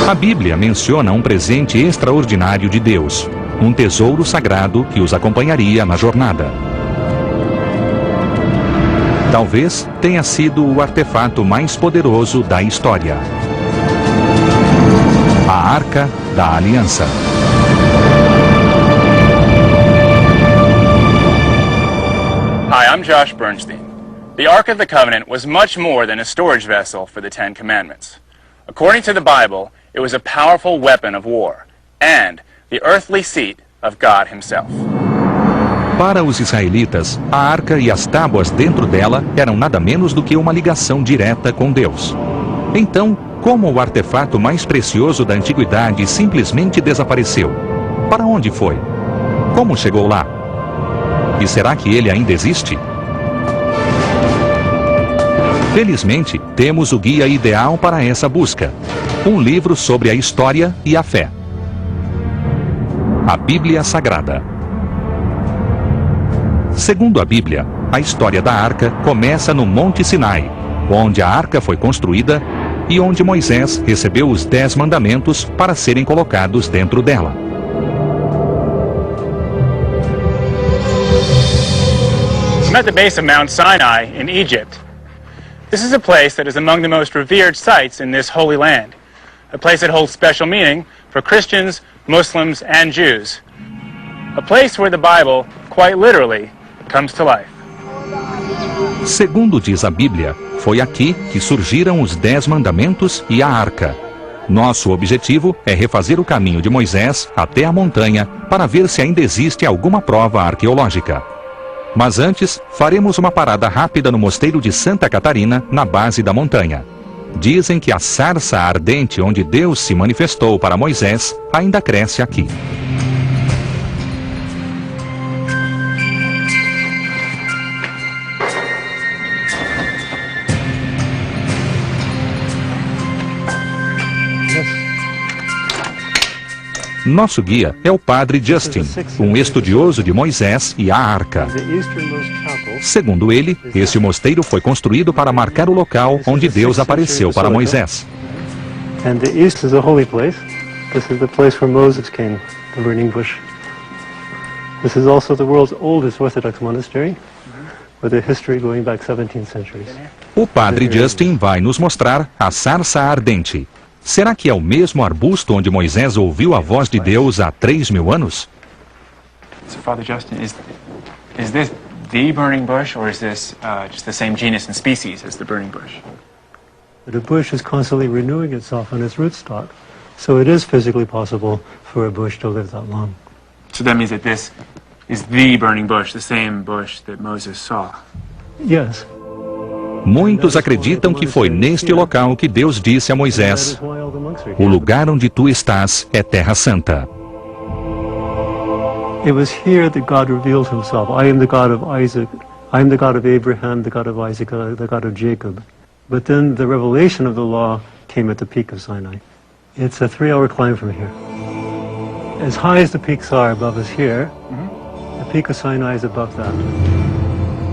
A Bíblia menciona um presente extraordinário de Deus, um tesouro sagrado que os acompanharia na jornada. Talvez tenha sido o artefato mais poderoso da história. A Arca da Aliança. Hi, I'm Josh Bernstein. The Ark of the Covenant was much more than a storage vessel for the Ten Commandments. According to the Bible, it was a powerful weapon of war and the earthly seat of God Himself. Para os israelitas, a arca e as tábuas dentro dela eram nada menos do que uma ligação direta com Deus. Então, como o artefato mais precioso da antiguidade simplesmente desapareceu? Para onde foi? Como chegou lá? E será que ele ainda existe? Felizmente, temos o guia ideal para essa busca. Um livro sobre a história e a fé. A Bíblia Sagrada. Segundo a Bíblia, a história da arca começa no Monte Sinai, onde a arca foi construída e onde Moisés recebeu os 10 mandamentos para serem colocados dentro dela. I'm at the base of Mount Sinai in Egypt. This is a place that is among the most revered sites in this holy land. A place that holds special meaning for Christians, Muslims, and Jews. A place where the Bible, quite literally, comes to life. Segundo diz a Bíblia, foi aqui que surgiram os 10 mandamentos e a arca. Nosso objetivo é refazer o caminho de Moisés até a montanha para ver se ainda existe alguma prova arqueológica. Mas antes, faremos uma parada rápida no mosteiro de Santa Catarina, na base da montanha. Dizem que a sarça ardente onde Deus se manifestou para Moisés ainda cresce aqui. Nosso guia é o padre Justin, um estudioso de Moisés e a arca. Segundo ele, esse mosteiro foi construído para marcar o local onde Deus apareceu para Moisés. And the east is a holy place. This is the place where Moses came, the burning bush. This is also the world's oldest Orthodox monastery, with a history going back 17 centuries. O padre Justin vai nos mostrar a sarça ardente. Será que é o mesmo arbusto onde Moisés ouviu a voz de Deus há 3.000 anos? So, Father Justin, is this the burning bush, or is this just the same genus and species as the burning bush? The bush is constantly renewing itself on its rootstock, so it is physically possible for a bush to live that long. So that means that this is the burning bush, the same bush that Moses saw. Yes. Muitos acreditam que foi neste local que Deus disse a Moisés: o lugar onde tu estás é terra santa. It was here that God revealed himself. I am the God of Isaac. I am the God of Abraham, the God of Isaac, the God of Jacob. But then the revelation of the law came at the peak of Sinai. It's a 3-hour climb from here. As high as the peaks are above us here, the peak of Sinai is above that.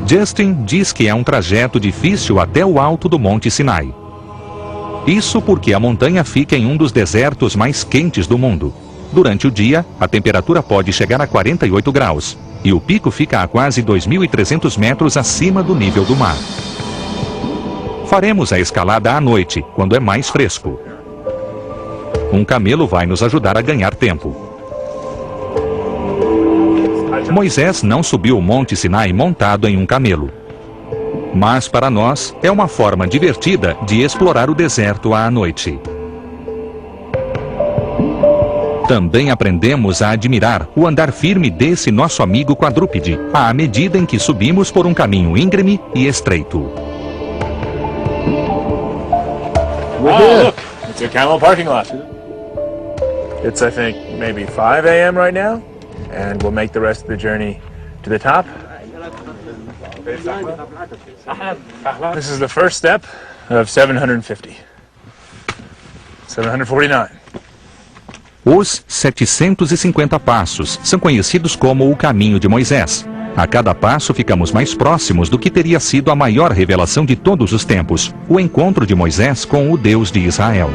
Justin diz que é um trajeto difícil até o alto do Monte Sinai. Isso porque a montanha fica em um dos desertos mais quentes do mundo. Durante o dia, a temperatura pode chegar a 48 graus, e o pico fica a quase 2.300 metros acima do nível do mar. Faremos a escalada à noite, quando é mais fresco. Um camelo vai nos ajudar a ganhar tempo. Moisés não subiu o Monte Sinai montado em um camelo. Mas para nós é uma forma divertida de explorar o deserto à noite. Também aprendemos a admirar o andar firme desse nosso amigo quadrúpede, à medida em que subimos por um caminho íngreme e estreito. Oh, look! It's a camel parking lot. It's, I think, maybe 5 a.m. right now. And we'll make the rest of the journey to the top. This is the first step of 750. 749. Os 750 passos são conhecidos como o Caminho de Moisés. A cada passo ficamos mais próximos do que teria sido a maior revelação de todos os tempos, o encontro de Moisés com o Deus de Israel.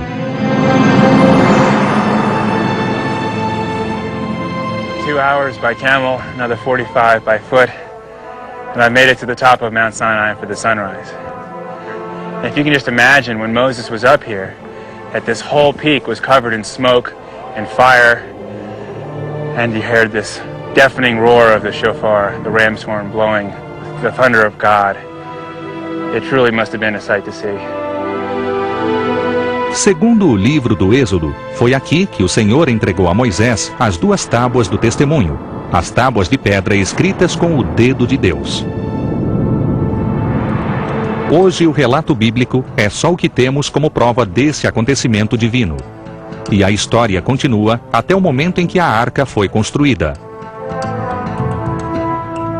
42 hours by camel, another 45 by foot, and I made it to the top of Mount Sinai for the sunrise. And if you can just imagine when Moses was up here, that this whole peak was covered in smoke and fire, and you heard this deafening roar of the shofar, the ram's horn blowing, the thunder of God. It truly must have been a sight to see. Segundo o livro do Êxodo, foi aqui que o Senhor entregou a Moisés as 2 tábuas do testemunho, as tábuas de pedra escritas com o dedo de Deus. Hoje o relato bíblico é só o que temos como prova desse acontecimento divino. E a história continua até o momento em que a arca foi construída.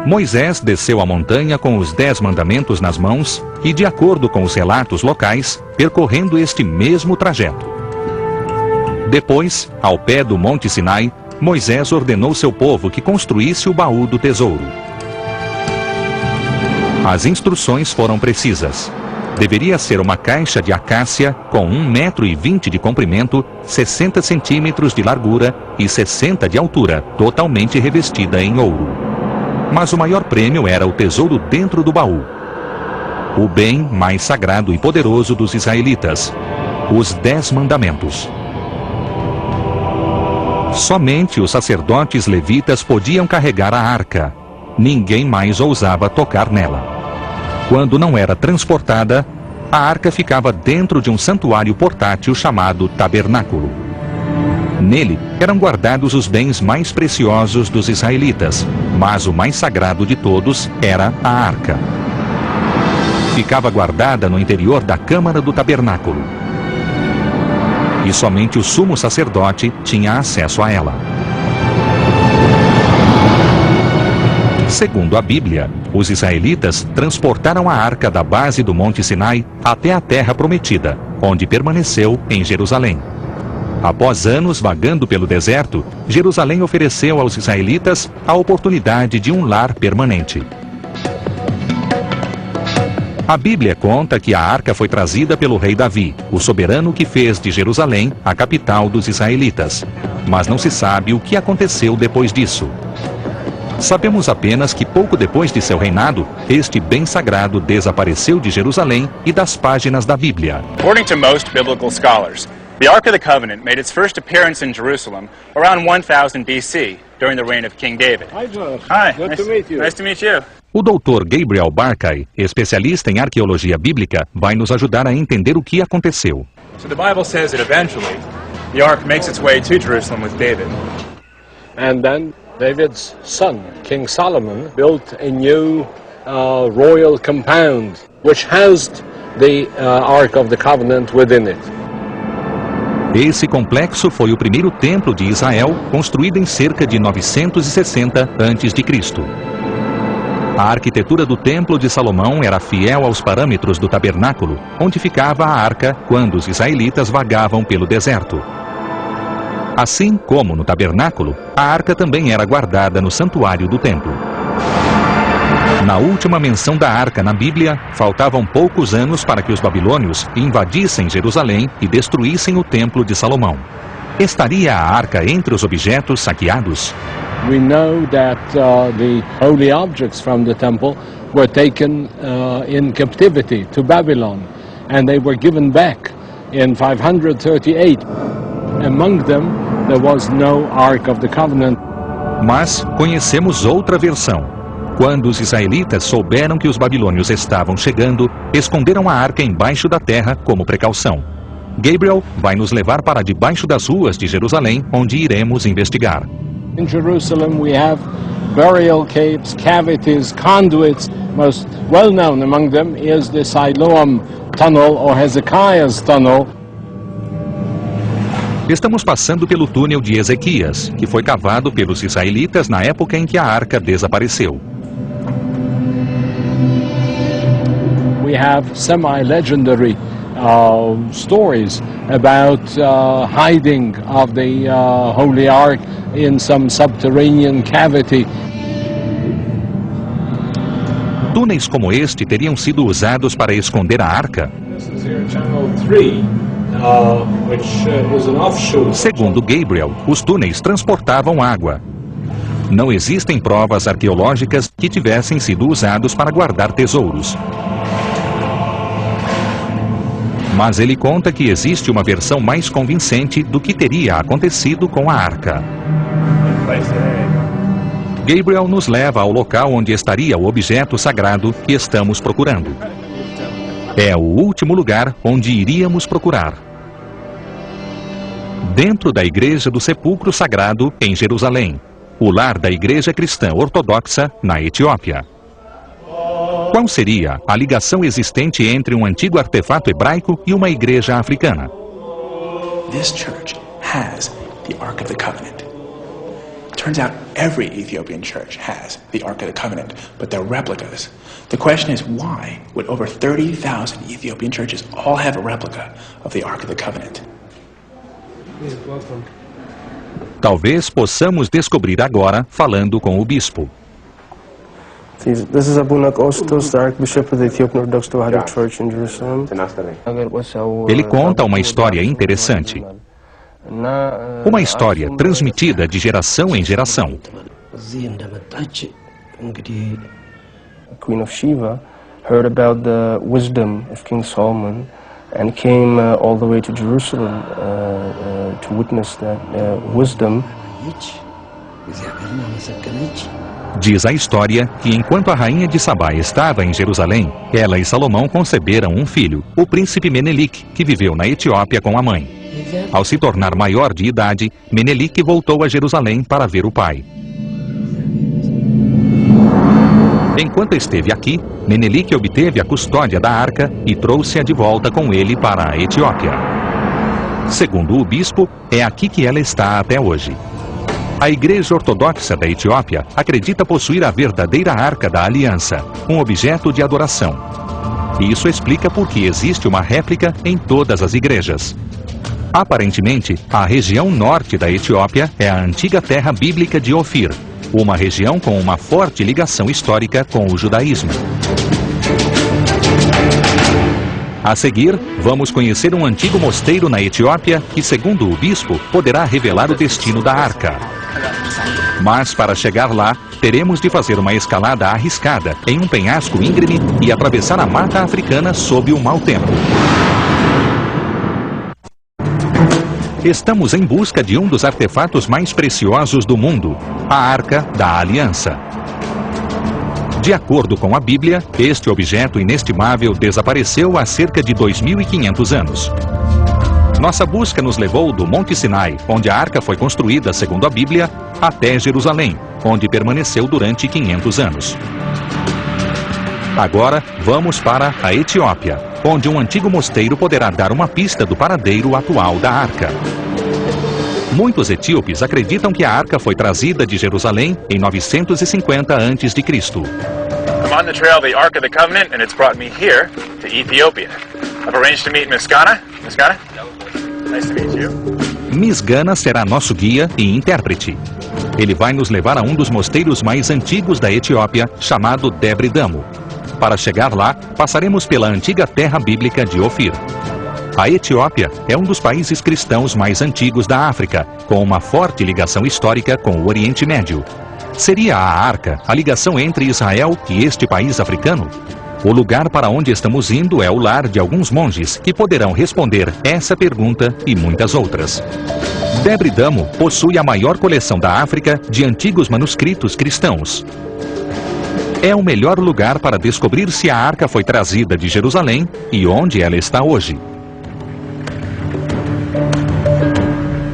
Moisés desceu a montanha com os 10 mandamentos nas mãos e, de acordo com os relatos locais, percorrendo este mesmo trajeto. Depois, ao pé do Monte Sinai, Moisés ordenou seu povo que construísse o baú do tesouro. As instruções foram precisas. Deveria ser uma caixa de acácia com 1,20 m de comprimento, 60 centímetros de largura e 60 de altura, totalmente revestida em ouro. Mas o maior prêmio era o tesouro dentro do baú. O bem mais sagrado e poderoso dos israelitas, os 10 mandamentos. Somente os sacerdotes levitas podiam carregar a arca. Ninguém mais ousava tocar nela. Quando não era transportada, a arca ficava dentro de um santuário portátil chamado tabernáculo. Nele eram guardados os bens mais preciosos dos israelitas, mas o mais sagrado de todos era a arca. Ficava guardada no interior da câmara do tabernáculo. E somente o sumo sacerdote tinha acesso a ela. Segundo a Bíblia, os israelitas transportaram a arca da base do Monte Sinai até a terra prometida, onde permaneceu em Jerusalém. Após anos vagando pelo deserto, Jerusalém ofereceu aos israelitas a oportunidade de um lar permanente. A Bíblia conta que a arca foi trazida pelo rei Davi, o soberano que fez de Jerusalém a capital dos israelitas. Mas não se sabe o que aconteceu depois disso. Sabemos apenas que pouco depois de seu reinado, este bem sagrado desapareceu de Jerusalém e das páginas da Bíblia. According to most biblical scholars, the Ark of the Covenant made its first appearance in Jerusalem around 1000 BC, during the reign of King David. Hi, George. Hi, Good to meet you. Nice to meet you. O Dr. Gabriel Barkay, especialista em arqueologia bíblica, vai nos ajudar a entender o que aconteceu. So the Bible says that eventually the Ark makes its way to Jerusalem with David. And then David's son, King Solomon, built a new royal compound which housed the Ark of the Covenant within it. Esse complexo foi o primeiro templo de Israel, construído em cerca de 960 a.C. A arquitetura do Templo de Salomão era fiel aos parâmetros do tabernáculo, onde ficava a arca quando os israelitas vagavam pelo deserto. Assim como no tabernáculo, a arca também era guardada no santuário do templo. Na última menção da arca na Bíblia, faltavam poucos anos para que os babilônios invadissem Jerusalém e destruíssem o Templo de Salomão. Estaria a arca entre os objetos saqueados? We know that the holy objects from the temple were taken in captivity to Babylon, and they were given back in 538. Among them, there was no Ark of the Covenant. Mas conhecemos outra versão. Quando os israelitas souberam que os babilônios estavam chegando, esconderam a arca embaixo da terra como precaução. Gabriel vai nos levar para debaixo das ruas de Jerusalém, onde iremos investigar. In Jerusalem we have burial caves, cavities, conduits. Most well known among them is the Siloam Tunnel or Hezekiah's Tunnel. Estamos passando pelo túnel de Ezequias, que foi cavado pelos israelitas na época em que a arca desapareceu. We have semi-legendary stories about hiding of the Holy Ark in some subterranean cavity. Túneis como este teriam sido usados para esconder a arca? This is here, Channel 3, which is an offshoot. Segundo Gabriel, os túneis transportavam água. Não existem provas arqueológicas que tivessem sido usados para guardar tesouros. Mas ele conta que existe uma versão mais convincente do que teria acontecido com a arca. Gabriel nos leva ao local onde estaria o objeto sagrado que estamos procurando. É o último lugar onde iríamos procurar. Dentro da Igreja do Sepulcro Sagrado, em Jerusalém, o lar da Igreja Cristã Ortodoxa, na Etiópia. Qual seria a ligação existente entre um antigo artefato hebraico e uma igreja africana? This church has the Ark of the Covenant. Turns out every Ethiopian church has the Ark of the Covenant, but they're replicas. The question is, why would over 30,000 Ethiopian churches all have a replica of the Ark of the Covenant? Talvez possamos descobrir agora falando com o bispo. This is Abu Nakostos, the Archbishop of the Ethiopian Orthodox Tewahedo Church in Jerusalem. Ele conta uma história interessante. Uma história transmitida de geração em geração. The Queen of Sheba heard about the wisdom of King Solomon and came all the way to Jerusalem to witness that wisdom. Diz a história que enquanto a rainha de Sabá estava em Jerusalém, ela e Salomão conceberam um filho, o príncipe Menelik, que viveu na Etiópia com a mãe. Ao se tornar maior de idade, Menelik voltou a Jerusalém para ver o pai. Enquanto esteve aqui, Menelik obteve a custódia da arca e trouxe-a de volta com ele para a Etiópia. Segundo o bispo, é aqui que ela está até hoje. A Igreja Ortodoxa da Etiópia acredita possuir a verdadeira Arca da Aliança, um objeto de adoração. Isso explica por que existe uma réplica em todas as igrejas. Aparentemente, a região norte da Etiópia é a antiga terra bíblica de Ofir, uma região com uma forte ligação histórica com o judaísmo. A seguir, vamos conhecer um antigo mosteiro na Etiópia que, segundo o bispo, poderá revelar o destino da arca. Mas para chegar lá, teremos de fazer uma escalada arriscada em um penhasco íngreme e atravessar a mata africana sob o mau tempo. Estamos em busca de um dos artefatos mais preciosos do mundo, a Arca da Aliança. De acordo com a Bíblia, este objeto inestimável desapareceu há cerca de 2.500 anos. Nossa busca nos levou do Monte Sinai, onde a arca foi construída segundo a Bíblia, até Jerusalém, onde permaneceu durante 500 anos. Agora, vamos para a Etiópia, onde um antigo mosteiro poderá dar uma pista do paradeiro atual da arca. Muitos etíopes acreditam que a arca foi trazida de Jerusalém em 950 a.C. I'm on the trail of the Ark of the Covenant, and it's brought me here to Ethiopia. I've arranged to meet Miskana. Miskana? Nice to meet you. Misgana será nosso guia e intérprete. Ele vai nos levar a um dos mosteiros mais antigos da Etiópia, chamado Debre Damo. Para chegar lá, passaremos pela antiga terra bíblica de Ofir. A Etiópia é um dos países cristãos mais antigos da África, com uma forte ligação histórica com o Oriente Médio. Seria a arca a ligação entre Israel e este país africano? O lugar para onde estamos indo é o lar de alguns monges que poderão responder essa pergunta e muitas outras. Debre Damo possui a maior coleção da África de antigos manuscritos cristãos. É o melhor lugar para descobrir se a arca foi trazida de Jerusalém e onde ela está hoje.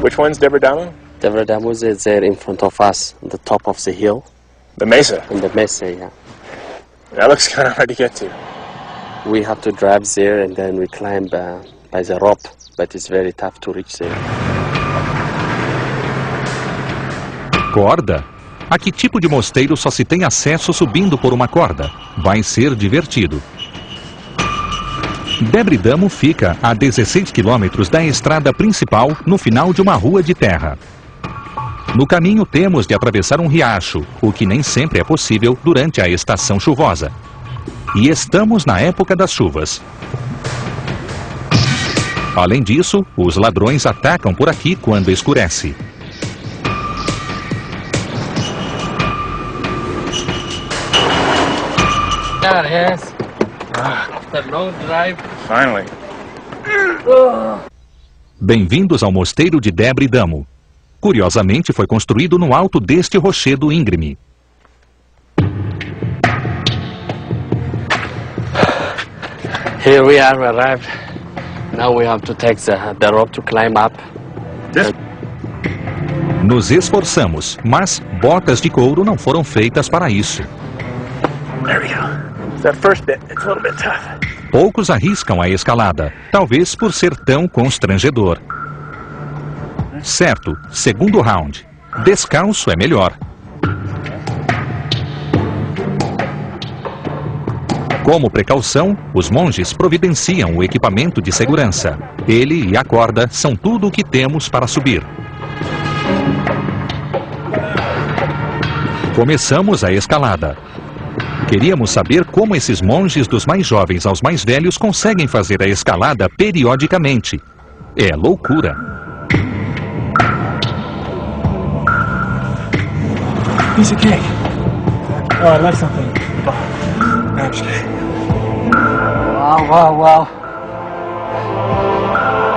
Which one's Debre Damo? Debre Damo is there in front of us, on the top of the hill. The mesa. In the mesa, yeah. That looks kind of hard to get to. We have to drive there and then we climb by the rope, but it's very tough to reach there. Corda? A que tipo de mosteiro só se tem acesso subindo por uma corda? Vai ser divertido. Debre Damo fica a 16 quilômetros da estrada principal no final de uma rua de terra. No caminho temos de atravessar um riacho, o que nem sempre é possível durante a estação chuvosa. E estamos na época das chuvas. Além disso, os ladrões atacam por aqui quando escurece. Finally. Bem-vindos ao mosteiro de Debre Damo. Curiosamente, foi construído no alto deste rochedo íngreme. Here we are, we arrived. Now we have to take the rope to climb up. Nos esforçamos, mas botas de couro não foram feitas para isso. There we go. That first bit, it's a little bit tough. Poucos arriscam a escalada, talvez por ser tão constrangedor. Certo, segundo round. Descalço é melhor. Como precaução, os monges providenciam o equipamento de segurança. Ele e a corda são tudo o que temos para subir. Começamos a escalada. Queríamos saber como esses monges dos mais jovens aos mais velhos conseguem fazer a escalada periodicamente. É loucura. Piece of cake. Oh, I like something. No, I'm just kidding. Wow.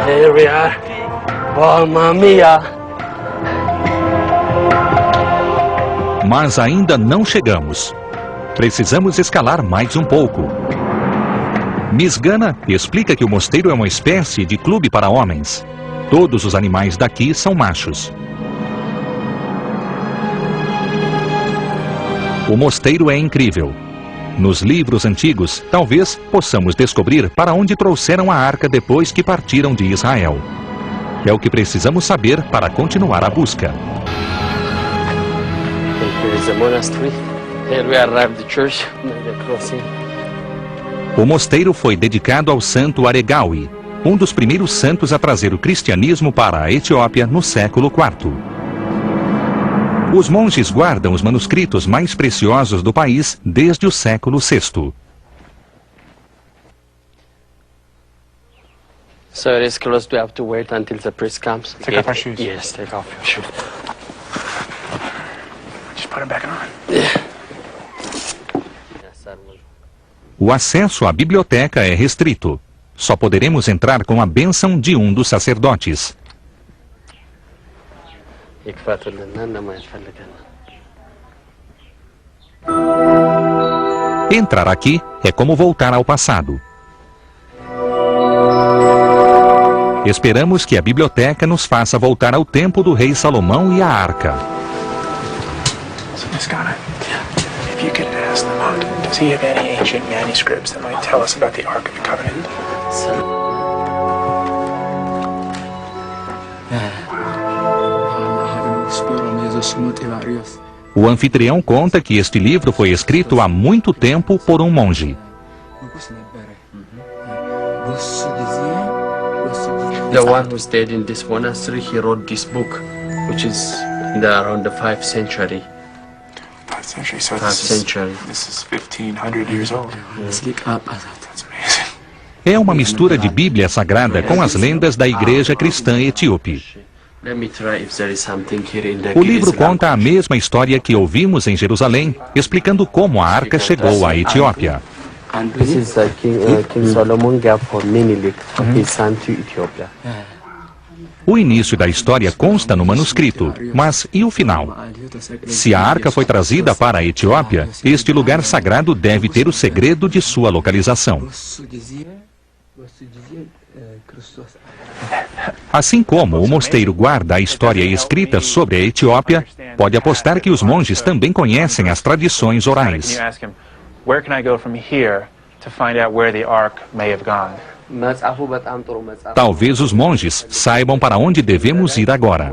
Here we are. Mamma mia. Mas ainda não chegamos. Precisamos escalar mais um pouco. Miss Gana explica que o mosteiro é uma espécie de clube para homens. Todos os animais daqui são machos. O mosteiro é incrível. Nos livros antigos, talvez possamos descobrir para onde trouxeram a arca depois que partiram de Israel. É o que precisamos saber para continuar a busca. Here is the monastery. Here we arrived the church. The crossing. O mosteiro foi dedicado ao santo Aregawi, um dos primeiros santos a trazer o cristianismo para a Etiópia no século IV. Os monges guardam os manuscritos mais preciosos do país desde o século VI. So it is closed. We have to wait until the priest comes. Take off our shoes. Yes, take off your shoes. Just put them back on. O acesso à biblioteca é restrito. Só poderemos entrar com a bênção de um dos sacerdotes. Entrar aqui é como voltar ao passado. Esperamos que a biblioteca nos faça voltar ao tempo do rei Salomão e a arca. So, Miss Ghana, if you could ask the monk, does he have any ancient manuscripts that might tell us about the Ark of the Covenant? O anfitrião conta que este livro foi escrito há muito tempo por um monge. The one who stayed in this monastery, he wrote this book, which is around the 5th century. 5th century, so 5th century. This is 1500 years old. That's amazing. É uma mistura de Bíblia Sagrada com as lendas da Igreja Cristã Etíope. O livro conta a mesma história que ouvimos em Jerusalém, explicando como a arca chegou à Etiópia. This is King Solomon gave for Menelik, his son, to Ethiopia. O início da história consta no manuscrito, mas e o final? Se a arca foi trazida para a Etiópia, este lugar sagrado deve ter o segredo de sua localização. Assim como o mosteiro guarda a história escrita sobre a Etiópia, pode apostar que os monges também conhecem as tradições orais. Where can I go from here to find out where the ark may have gone? Talvez os monges saibam para onde devemos ir agora.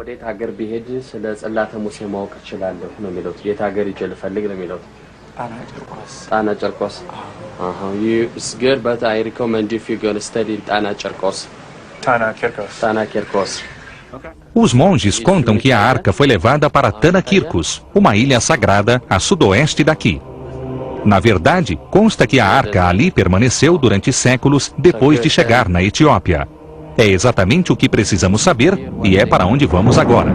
Tana Cherkos. It's good, but I recommend if you're going to study Tana Cherkos. Tana Kirkos. Tana Cherkos. Os monges contam que a arca foi levada para Tanakirkos, uma ilha sagrada a sudoeste daqui. Na verdade, consta que a arca ali permaneceu durante séculos depois de chegar na Etiópia. É exatamente o que precisamos saber e é para onde vamos agora.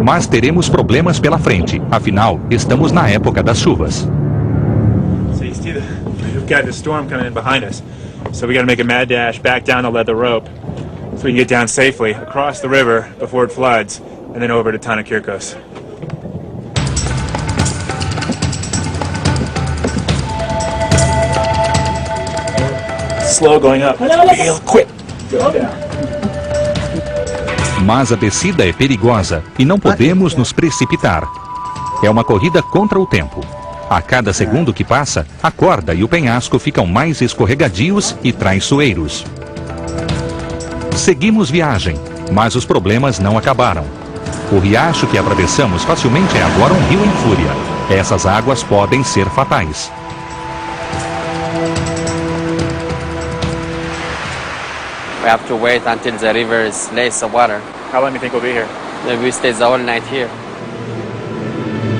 Mas teremos problemas pela frente, afinal, estamos na época das chuvas. we've got this storm coming in behind us. So we got to make a mad dash back down the leather rope so we can get down safely across the river before it floods and then over to Tanakirkos. Slow going up. Real quick. Go down. Mas a descida é perigosa e não podemos nos precipitar. É uma corrida contra o tempo. A cada segundo que passa, a corda e o penhasco ficam mais escorregadios e traiçoeiros. Seguimos viagem, mas os problemas não acabaram. O riacho que atravessamos facilmente é agora um rio em fúria. Essas águas podem ser fatais. We have to wait until the river lays the water. How long do you think we'll be here? Maybe we stay the whole night here.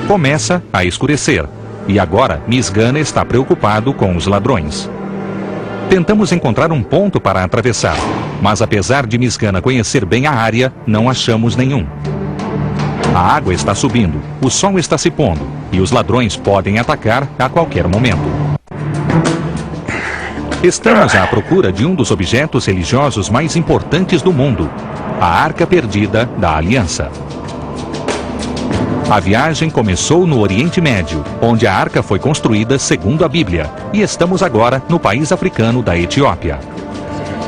Começa a escurecer, e agora Misgana está preocupado com os ladrões. Tentamos encontrar um ponto para atravessar, mas apesar de Misgana conhecer bem a área, não achamos nenhum. A água está subindo, o sol está se pondo, e os ladrões podem atacar a qualquer momento. Estamos à procura de um dos objetos religiosos mais importantes do mundo, a Arca Perdida da Aliança. A viagem começou no Oriente Médio, onde a arca foi construída segundo a Bíblia, e estamos agora no país africano da Etiópia.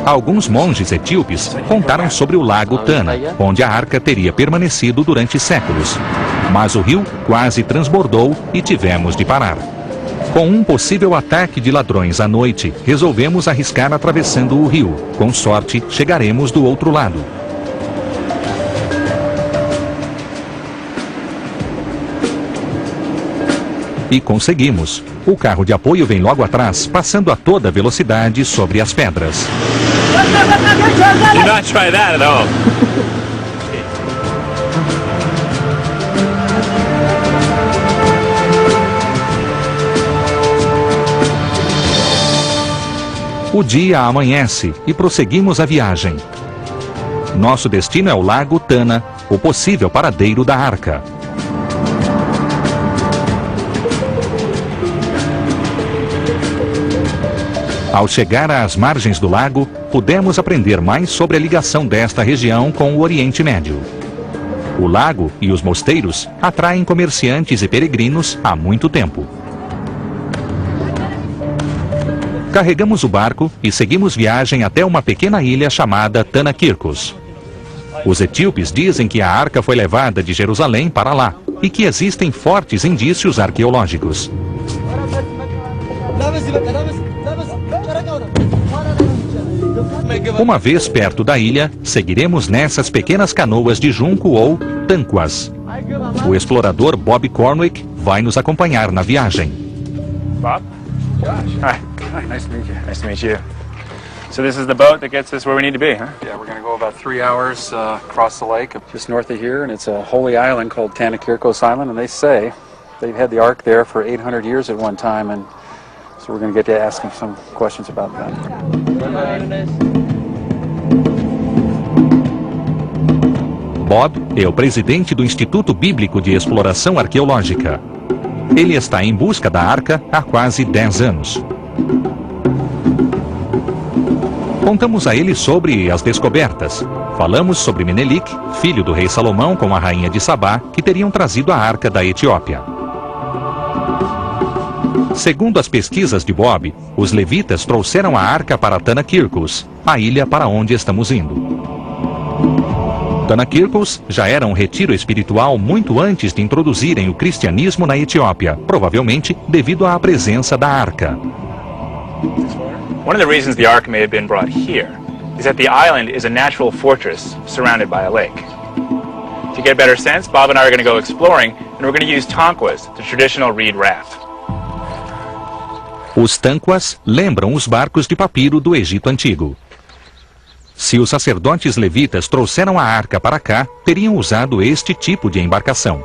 Alguns monges etíopes contaram sobre o lago Tana, onde a arca teria permanecido durante séculos. Mas o rio quase transbordou e tivemos de parar. Com um possível ataque de ladrões à noite, resolvemos arriscar atravessando o rio. Com sorte, chegaremos do outro lado. E conseguimos. O carro de apoio vem logo atrás, passando a toda velocidade sobre as pedras. Do not try that at all. O dia amanhece e prosseguimos a viagem. Nosso destino é o lago Tana, o possível paradeiro da arca. Ao chegar às margens do lago, pudemos aprender mais sobre a ligação desta região com o Oriente Médio. O lago e os mosteiros atraem comerciantes e peregrinos há muito tempo. Carregamos o barco e seguimos viagem até uma pequena ilha chamada Tanakirkos. Os etíopes dizem que a arca foi levada de Jerusalém para lá e que existem fortes indícios arqueológicos. Uma vez perto da ilha, seguiremos nessas pequenas canoas de junco ou tanquas. O explorador Bob Cornwick vai nos acompanhar na viagem. Bob? Josh. Hi. Hi, nice to meet you. Nice to meet you. So this is the boat that gets us where we need to be, huh? Yeah, we're going to go about 3 hours across the lake, just north of here, and it's a holy island called Tanakirkos Island, and they say they've had the ark there for 800 years at one time, and so we're going to get to ask them some questions about that. Bob é o presidente do Instituto Bíblico de Exploração Arqueológica. Ele está em busca da arca há quase 10 anos. Contamos a ele sobre as descobertas. Falamos sobre Menelik, filho do rei Salomão com a rainha de Sabá, que teriam trazido a arca da Etiópia. Segundo as pesquisas de Bob, os levitas trouxeram a arca para Tanakirkos, a ilha para onde estamos indo. Tanakirkos já era um retiro espiritual muito antes de introduzirem o cristianismo na Etiópia, provavelmente devido à presença da arca. One of the reasons the ark may have been brought here is that the island is a natural fortress surrounded by a lake. To get a better sense, Bob and I are going to go exploring, and we're going to use tanquas, the traditional reed raft. Os tanquas lembram os barcos de papiro do Egito Antigo. Se os sacerdotes levitas trouxeram a arca para cá, teriam usado este tipo de embarcação.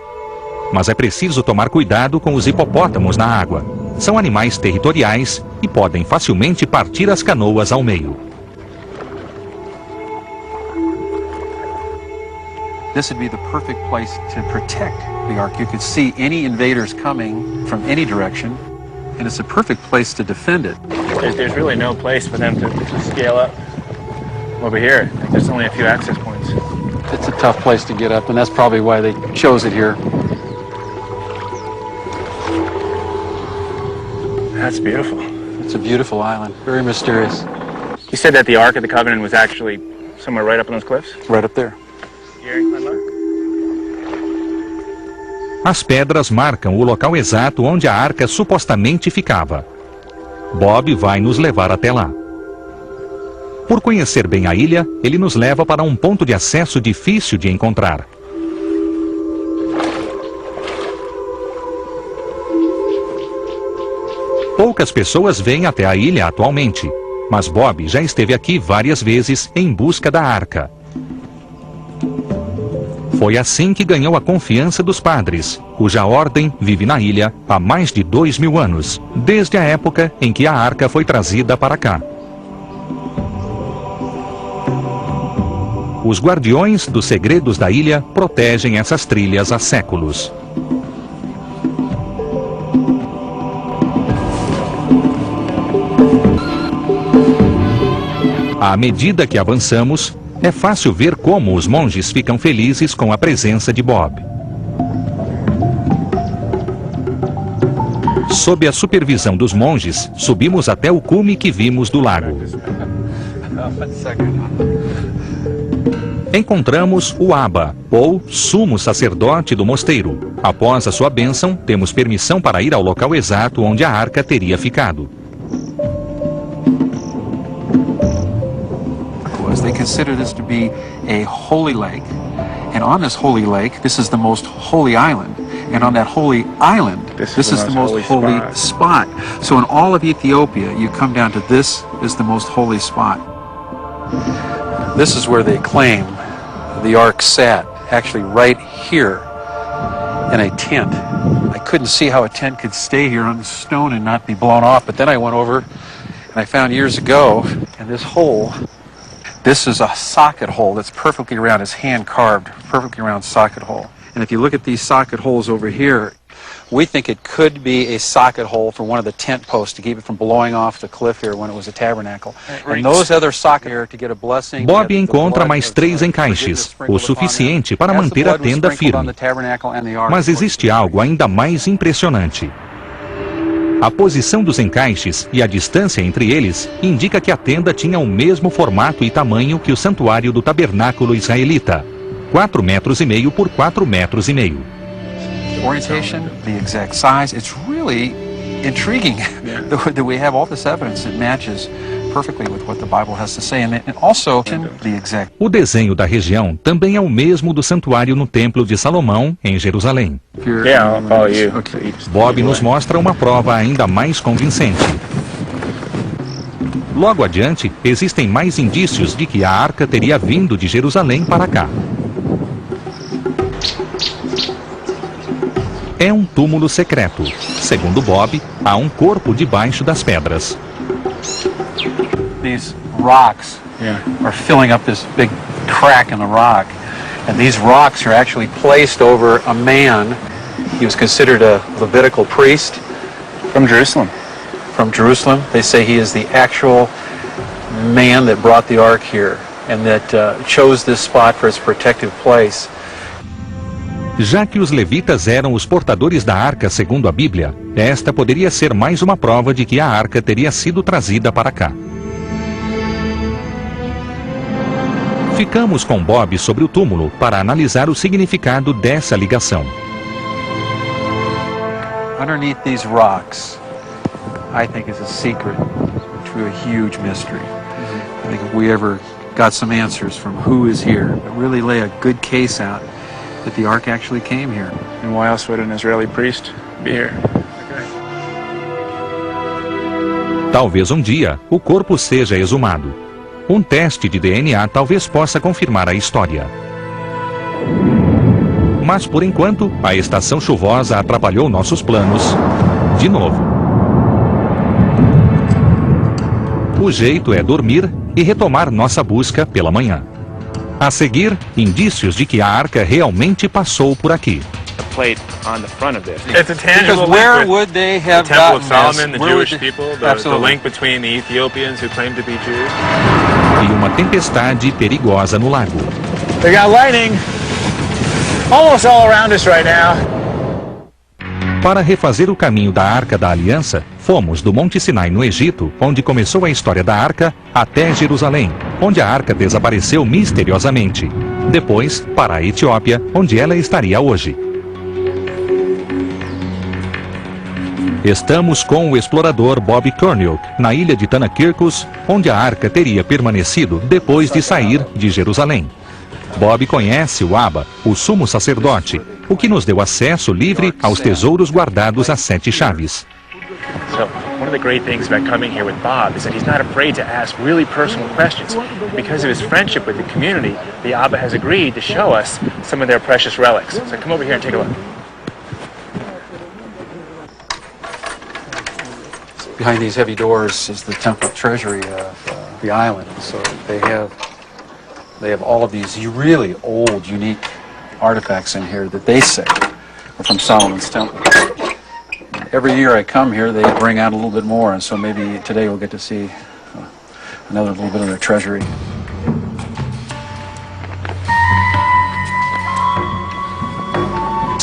Mas é preciso tomar cuidado com os hipopótamos na água. São animais territoriais e podem facilmente partir as canoas ao meio. This would be the perfect place to protect the ark. You could see any invaders coming from any direction, and it's a perfect place to defend it. There's really no place for them to scale up over here. There's only a few access points. It's a tough place to get up, and that's probably why they chose it here. That's beautiful. It's a beautiful island, very mysterious. You said that the Ark of the Covenant was actually somewhere right up on those cliffs? Right up there. Here, look. As pedras marcam o local exato onde a arca supostamente ficava. Bob vai nos levar até lá. Por conhecer bem a ilha, ele nos leva para um ponto de acesso difícil de encontrar. Poucas pessoas vêm até a ilha atualmente, mas Bob já esteve aqui várias vezes em busca da arca. Foi assim que ganhou a confiança dos padres, cuja ordem vive na ilha há mais de 2000 anos, desde a época em que a arca foi trazida para cá. Os guardiões dos segredos da ilha protegem essas trilhas há séculos. À medida que avançamos, é fácil ver como os monges ficam felizes com a presença de Bob. Sob a supervisão dos monges, subimos até o cume que vimos do lago. Encontramos o Abba, ou sumo sacerdote do mosteiro. Após a sua bênção, temos permissão para ir ao local exato onde a arca teria ficado. They consider this to be a holy lake, and on this holy lake, this is the most holy island, and on that holy island, this is the most holy spot. So in all of Ethiopia, you come down to this is the most holy spot. This is where they claim the ark sat, actually right here in a tent. I couldn't see how a tent could stay here on the stone and not be blown off, but then I went over and I found years ago, and this hole, this is a socket hole that's perfectly round. It's hand carved, perfectly round socket hole. And if you look at these socket holes over here, we think it could be a socket hole for one of the tent posts to keep it from blowing off the cliff here when it was a tabernacle. And those other sockets here to get a blessing. Bob encontra mais 3 encaixes, o suficiente para manter a tenda firme. Mas existe algo ainda mais impressionante. A posição dos encaixes e a distância entre eles indica que a tenda tinha o mesmo formato e tamanho que o santuário do tabernáculo israelita, 4,5 metros por 4,5 metros. Orientation, the exact size, it's really intriguing that we have all this evidence that matches perfectly with what the Bible has to say, and also the exact. O desenho da região também é o mesmo do santuário no Templo de Salomão, em Jerusalém. Yeah, I'll follow you. Bob nos mostra uma prova ainda mais convincente. Logo adiante, existem mais indícios de que a arca teria vindo de Jerusalém para cá. É um túmulo secreto. Segundo Bob, há um corpo debaixo das pedras. These rocks are filling up this big crack in the rock, and these rocks are actually placed over a man. He was considered a Levitical priest From Jerusalem. From Jerusalem. They say he is the actual man that brought the ark here and that chose this spot for its protective place. Já que os levitas eram os portadores da arca segundo a Bíblia, esta poderia ser mais uma prova de que a arca teria sido trazida para cá. Ficamos com Bob sobre o túmulo para analisar o significado dessa ligação. Underneath these rocks, I think is a secret to a huge mystery. I think if we ever got some answers from who is here, it really lay a good case out that the ark actually came here. And why else would an Israeli priest be here? Talvez um dia o corpo seja exumado. Um teste de DNA talvez possa confirmar a história. Mas por enquanto, a estação chuvosa atrapalhou nossos planos de novo. O jeito é dormir e retomar nossa busca pela manhã. A seguir, indícios de que a arca realmente passou por aqui. a plate on the front of this. It's a tangible Because where link with would they have the Temple gotten of Solomon, this? the Where would Jewish they- people, the Absolutely. link between the Ethiopians who claim to be Jews. E uma tempestade perigosa no lago. We got lightning almost all around us right now. Para refazer o caminho da Arca da Aliança, fomos do Monte Sinai no Egito, onde começou a história da Arca, até Jerusalém, onde a Arca desapareceu misteriosamente. Depois, para a Etiópia, onde ela estaria hoje. Estamos com o explorador Bob Cornuke, na ilha de Tanakirkos, onde a Arca teria permanecido depois de sair de Jerusalém. Bob conhece o Abba, o sumo sacerdote, o que nos deu acesso livre aos tesouros guardados às 7 chaves. So one of the great things about coming here with Bob is that he's not afraid to ask really personal questions. Because of his friendship with the community, the Abba has agreed to show us some of their precious relics. So come over here and take a look. Behind these heavy doors is the temple treasury of the island. So they have all of these really old, unique artifacts in here that they say are from Solomon's temple. Every year I come here, they bring out a little bit more, and so maybe today we'll get to see another little bit of their treasury.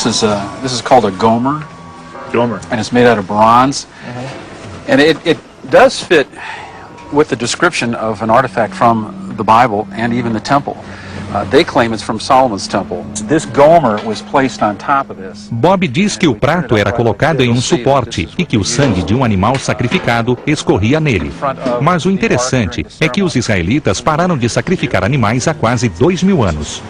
This is called a gomer. Gomer. And it's made out of bronze. And it does fit with the description of an artifact from the Bible and even the temple. They claim it's from Solomon's temple. This gomer was placed on top of this. Bob diz que o prato era colocado em um suporte e que o sangue de um animal sacrificado escorria nele. Mas o interessante é que os israelitas pararam de sacrificar animais há quase 2000 anos.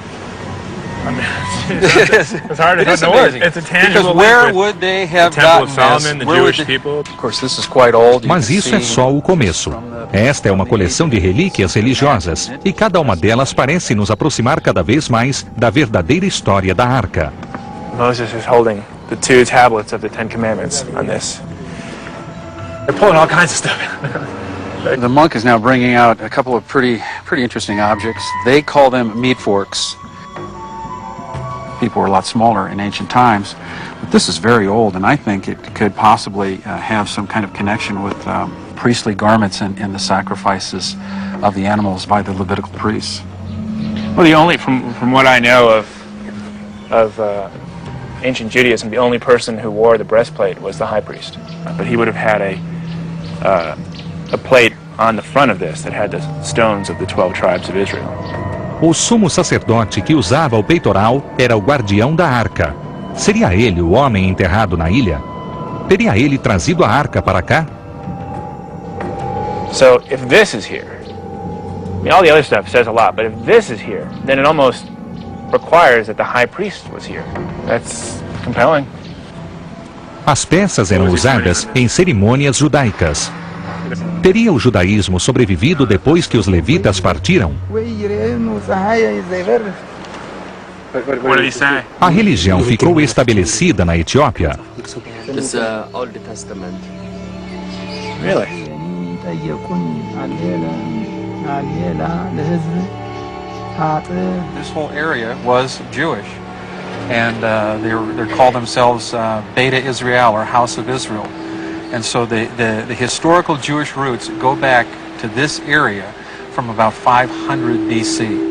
It's hard to know. It's a tangible Because where link with would they have the Temple gotten of Solomon, this? the Where would Jewish they- people. Of course, this is quite old. You Mas can isso é see- só o começo. Esta é uma coleção de relíquias religiosas, e cada uma delas parece nos aproximar cada vez mais da verdadeira história da Arca. Moses is holding the 2 tablets of the 10 Commandments on this. They're pulling all kinds of stuff. The monk is now bringing out a couple of pretty interesting objects. They call them meat forks. People were a lot smaller in ancient times, but this is very old, and I think it could possibly have some kind of connection with priestly garments and the sacrifices of the animals by the Levitical priests. Well, the only, from what I know of ancient Judaism, the only person who wore the breastplate was the high priest. But he would have had a plate on the front of this that had the stones of the 12 tribes of Israel. O sumo sacerdote que usava o peitoral era o guardião da Arca. Seria ele o homem enterrado na ilha? Teria ele trazido a Arca para cá? So if this is here, I mean, all the other stuff says a lot, but if this is here, then it almost requires that the high priest was here. That's compelling. As peças eram usadas em cerimônias judaicas. Teria o judaísmo sobrevivido depois que os levitas partiram? What did he say? A religião ficou estabelecida na Etiópia. It's Old Testament. Really? This whole area was Jewish, and they call themselves Beta Israel, or House of Israel. And so the historical Jewish roots go back to this area from about 500 BC.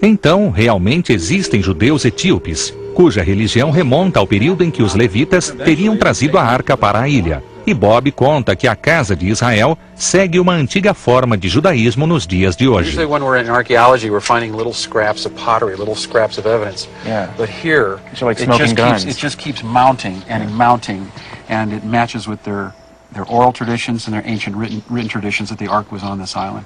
Então, realmente existem judeus etíopes, cuja religião remonta ao período em que os levitas teriam trazido a arca para a ilha. E Bob conta que a casa de Israel segue uma antiga forma de judaísmo nos dias de hoje. Usually when we're in archaeology, we're finding little scraps of pottery, little scraps of evidence. Yeah. But here, It's like smoking guns. it just keeps mounting and mounting, and it matches with their oral traditions and their ancient written traditions that the Ark was on this island.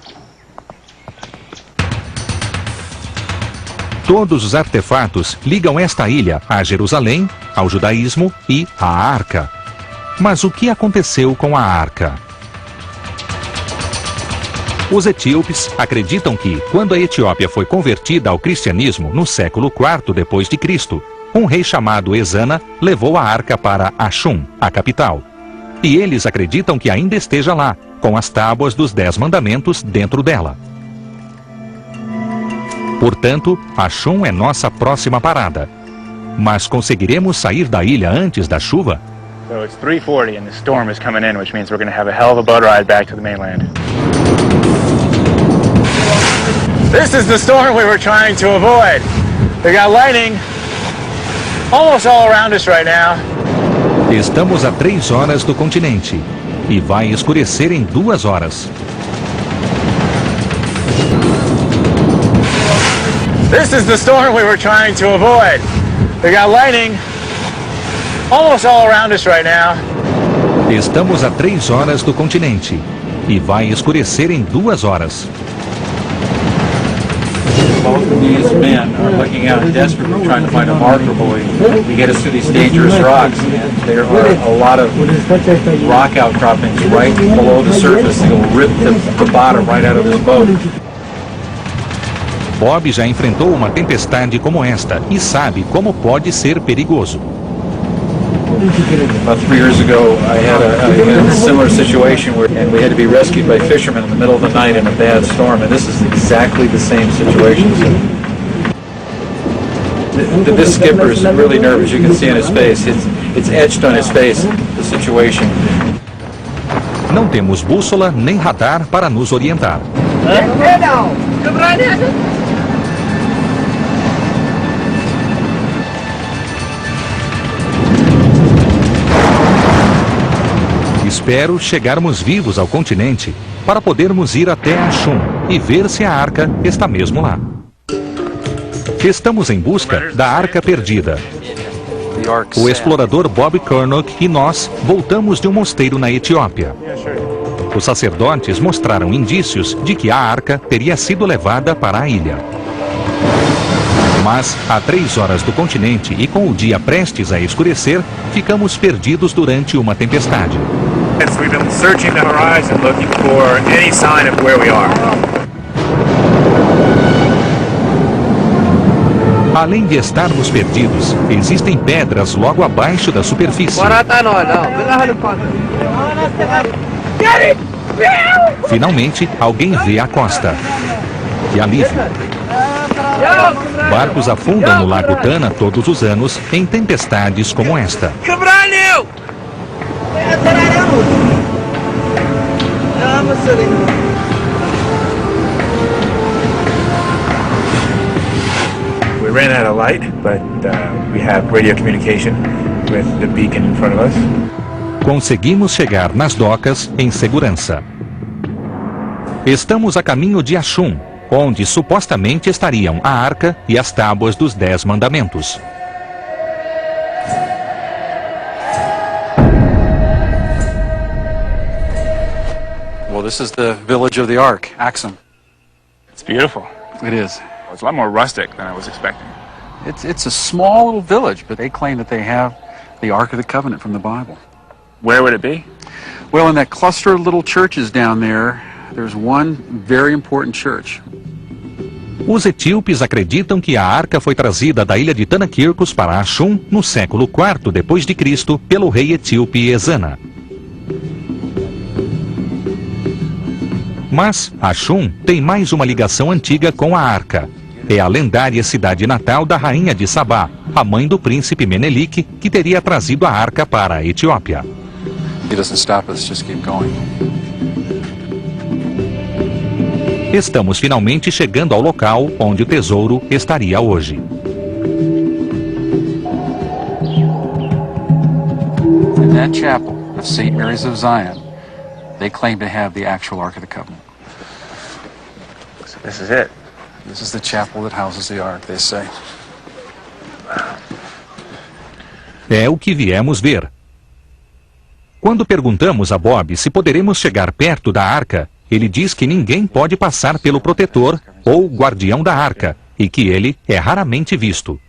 Todos os artefatos ligam esta ilha a Jerusalém, ao judaísmo e à arca. Mas o que aconteceu com a arca? Os etíopes acreditam que, quando a Etiópia foi convertida ao cristianismo no século IV depois de Cristo, um rei chamado Ezana levou a arca para Ashum, a capital. E eles acreditam que ainda esteja lá, com as tábuas dos 10 mandamentos dentro dela. Portanto, Ashum é nossa próxima parada. Mas conseguiremos sair da ilha antes da chuva? So it's 3:40 and the storm is coming in, which means we're going to have a hell of a boat ride back to the mainland. This is the storm we were trying to avoid. We got lightning almost all around us right now. Estamos a 3 horas do continente e vai escurecer em 2 horas. This is the storm we were trying to avoid. We got lightning almost all around us right now. Estamos a 3 horas do continente e vai escurecer em 2 horas. Both of these men are looking out desperately trying to find a marker buoy to get us through these dangerous rocks. And there are a lot of rock outcroppings right below the surface that will rip the bottom right out of this boat. Bob já enfrentou uma tempestade como esta e sabe como pode ser perigoso. About 3 years ago, I had a similar situation and we had to be rescued by fishermen in the middle of the night in a bad storm, and this is exactly the same situation. This skipper is really nervous. You can see on his face. It's etched on his face, the situation. Não temos bússola nem radar para nos orientar. Espero chegarmos vivos ao continente para podermos ir até Ashun e ver se a arca está mesmo lá. Estamos em busca da arca perdida. O explorador Bob Curnock e nós voltamos de um mosteiro na Etiópia. Os sacerdotes mostraram indícios de que a arca teria sido levada para a ilha. Mas, a 3 horas do continente e com o dia prestes a escurecer, ficamos perdidos durante uma tempestade. We've been searching the horizon looking for any sign of where we are. Além de estarmos perdidos, existem pedras logo abaixo da superfície. Finalmente, alguém vê a costa. Que alívio! Barcos afundam no Lago Tana todos os anos em tempestades como esta. We ran out of light, but we have radio communication with the beacon in front of us. Conseguimos chegar nas docas em segurança. Estamos a caminho de Ashun, onde supostamente estariam a arca e as tábuas dos 10 mandamentos. Well, this is the village of the Ark, Axum. It's beautiful. It is. It's a lot more rustic than I was expecting. It's a small little village, but they claim that they have the Ark of the Covenant from the Bible. Where would it be? Well, in that cluster of little churches down there, there's one very important church. Os etíopes acreditam que a arca foi trazida da ilha de Tanakirkos para Ashun no século IV depois de Cristo pelo rei etíope Ezana. Mas Ashun tem mais uma ligação antiga com a arca. É a lendária cidade natal da rainha de Sabá, a mãe do príncipe Menelik, que teria trazido a arca para a Etiópia. It doesn't stop us, just keep going. Estamos finalmente chegando ao local onde o tesouro estaria hoje. In that chapel of St. Mary's of Zion, they claim to have the actual Ark of the Covenant. So this is it. This is the chapel that houses the Ark, they say. É o que viemos ver. Quando perguntamos a Bob se poderemos chegar perto da arca, ele diz que ninguém pode passar pelo protetor ou guardião da arca e que ele é raramente visto.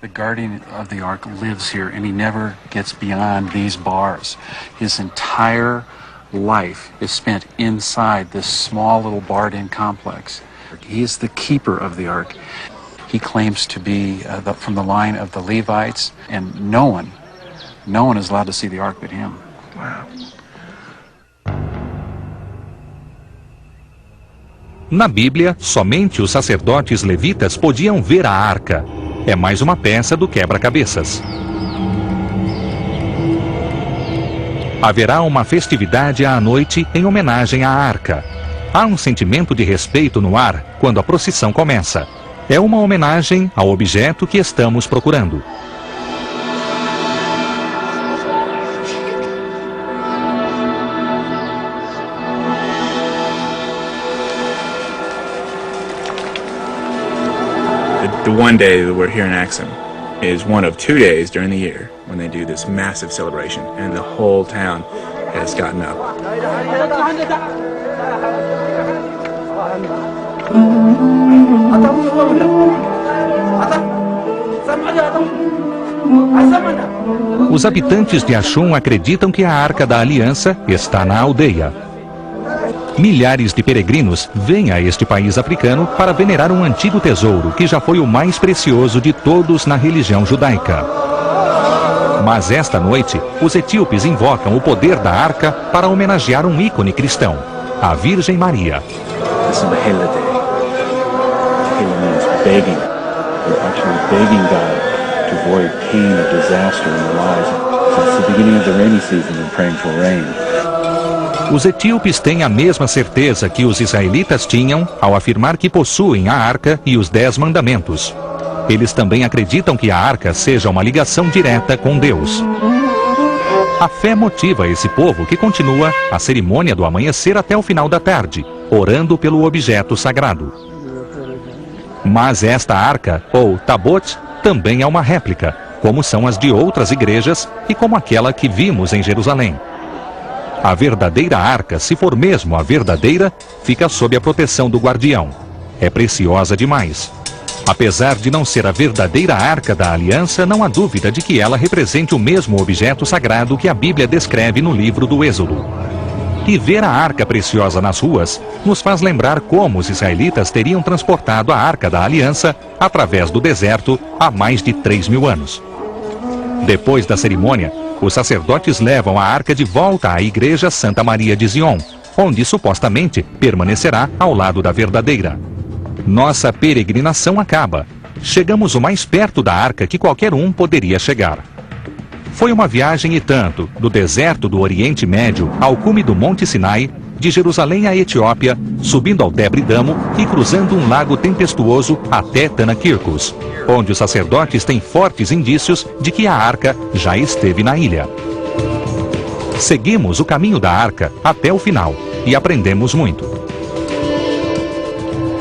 The guardian of the Ark lives here and he never gets beyond these bars. His entire life is spent inside this small little barred-in complex. He is the keeper of the Ark. He claims to be from the line of the Levites, and no one is allowed to see the Ark but him. Wow. Na Bíblia, somente os sacerdotes levitas podiam ver a arca. é mais uma peça do quebra-cabeças. Haverá uma festividade à noite em homenagem à arca. Há um sentimento de respeito no ar quando a procissão começa. É uma homenagem ao objeto que estamos procurando. The one day that we're here in Axum is one of 2 days during the year when they do this massive celebration, and the whole town has gotten up. Os habitantes de Axum acreditam que a Arca da Aliança está na aldeia. Milhares de peregrinos vêm a este país africano para venerar um antigo tesouro que já foi o mais precioso de todos na religião judaica. Mas esta noite, os etíopes invocam o poder da arca para homenagear um ícone cristão, a Virgem Maria. This is Mahela Day. Mahela means begging. We're actually begging God to avoid pain or disaster in the lives since the beginning of the rainy season and praying for rain. Os etíopes têm a mesma certeza que os israelitas tinham ao afirmar que possuem a arca e os 10 mandamentos. Eles também acreditam que a arca seja uma ligação direta com Deus. A fé motiva esse povo que continua a cerimônia do amanhecer até o final da tarde, orando pelo objeto sagrado. Mas esta arca, ou Tabot, também é uma réplica, como são as de outras igrejas e como aquela que vimos em Jerusalém. A verdadeira arca, se for mesmo a verdadeira, fica sob a proteção do guardião. É preciosa demais. Apesar de não ser a verdadeira Arca da Aliança, não há dúvida de que ela represente o mesmo objeto sagrado que a Bíblia descreve no livro do Êxodo. E ver a Arca preciosa nas ruas nos faz lembrar como os israelitas teriam transportado a Arca da Aliança através do deserto há mais de 3.000 anos. Depois da cerimônia, os sacerdotes levam a arca de volta à Igreja Santa Maria de Zion, onde supostamente permanecerá ao lado da verdadeira. Nossa peregrinação acaba. Chegamos o mais perto da arca que qualquer um poderia chegar. Foi uma viagem e tanto, do deserto do Oriente Médio ao cume do Monte Sinai, de Jerusalém à Etiópia, subindo ao Debri-Damo e cruzando um lago tempestuoso até Tanakirkos, onde os sacerdotes têm fortes indícios de que a arca já esteve na ilha. Seguimos o caminho da arca até o final e aprendemos muito.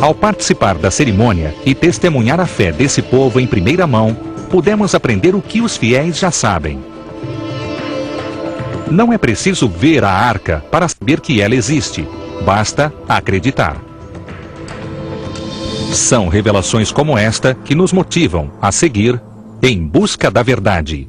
Ao participar da cerimônia e testemunhar a fé desse povo em primeira mão, pudemos aprender o que os fiéis já sabem. Não é preciso ver a arca para saber que ela existe, basta acreditar. São revelações como esta que nos motivam a seguir em busca da verdade.